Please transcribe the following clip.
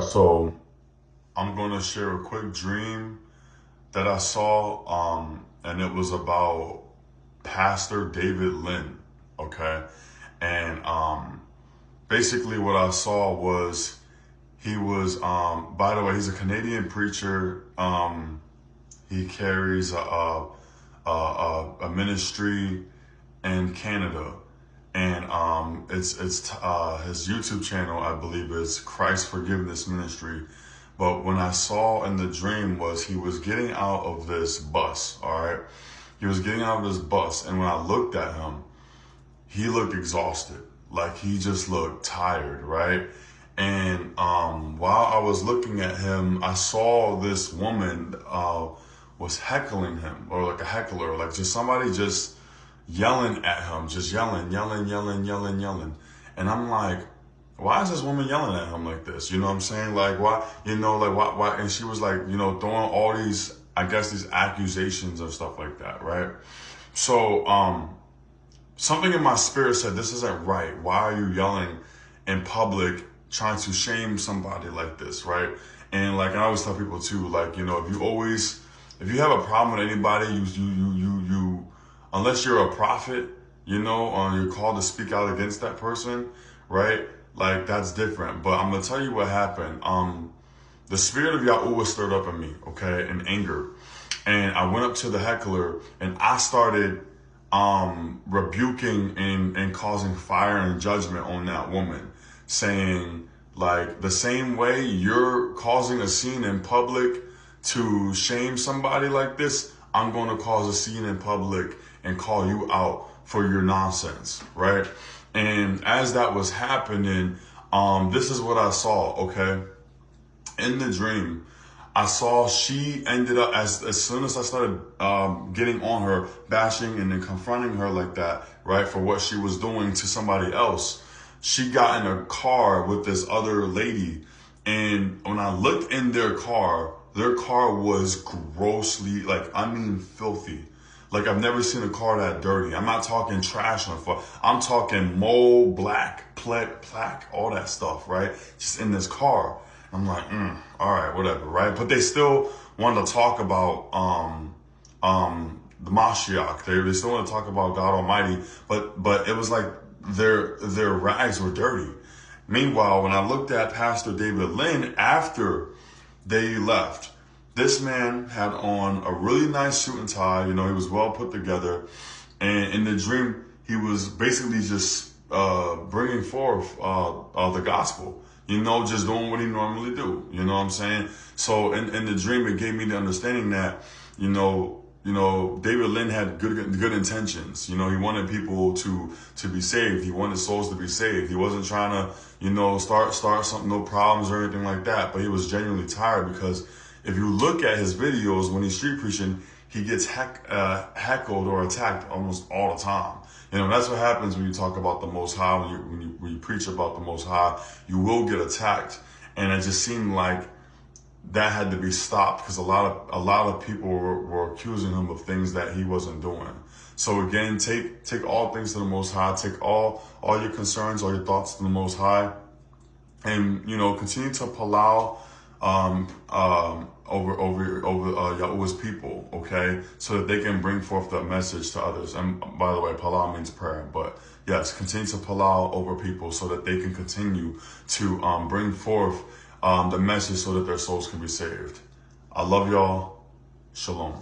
So I'm going to share a quick dream that I saw, and it was about Pastor David LYNN, okay? And basically what I saw was he was, by the way, he's a Canadian preacher. He carries a ministry in Canada. And it's his YouTube channel, I believe, is Christsforgiveness Ministry. But when I saw in the dream was he was getting out of this bus, all right? He was getting out of this bus, and when I looked at him, he looked exhausted. Like he just looked tired, right? And while I was looking at him, I saw this woman was heckling him, or like a heckler, like just somebody just yelling at him, just yelling. And I'm like, why is this woman yelling at him like this? You know what I'm saying? Like, why, why? And she was like, throwing all these, I guess, these accusations and stuff like that, right? So, something in my spirit said, this isn't right. Why are you yelling in public, trying to shame somebody like this, right? And like, I always tell people too, like, if you have a problem with anybody, you unless you're a prophet, you're called to speak out against that person, right? Like, that's different. But I'm going to tell you what happened. The spirit of Yahuwah was stirred up in me, okay, in anger. And I went up to the heckler and I started rebuking and causing fire and judgment on that woman, saying, like, the same way you're causing a scene in public to shame somebody like this, I'm going to cause a scene in public and call you out for your nonsense, right? And as that was happening, this is what I saw, okay? In the dream, I saw she ended up, as soon as I started getting on her, bashing and then confronting her like that, right, for what she was doing to somebody else, she got in a car with this other lady. And when I looked in their car was grossly, filthy. Like, I've never seen a car that dirty. I'm not talking trash on foot. I'm talking mold, black, plaque, all that stuff, right? Just in this car. I'm like, all right, whatever, right? But they still wanted to talk about the Mashiach. They still want to talk about God Almighty. But it was like their rags were dirty. Meanwhile, when I looked at Pastor David LYNN after they left, this man had on a really nice suit and tie. He was well put together. And in the dream, he was basically just bringing forth the gospel, just doing what he normally do. You know what I'm saying? So in the dream, it gave me the understanding that, David LYNN had good intentions. He wanted people to be saved. He wanted souls to be saved. He wasn't trying to, start something, no problems or anything like that. But he was genuinely tired, because if you look at his videos when he's street preaching, he gets heckled or attacked almost all the time. That's what happens when you talk about the Most High. When you preach about the Most High, you will get attacked. And it just seemed like that had to be stopped, because a lot of people were accusing him of things that he wasn't doing. So again, take all things to the Most High. Take all your concerns, all your thoughts to the Most High, and continue to palau over Yahuwah's people, okay, so that they can bring forth the message to others. And by the way, palau means prayer, but yes, continue to palau over people so that they can continue to bring forth the message so that their souls can be saved. I love y'all. Shalom.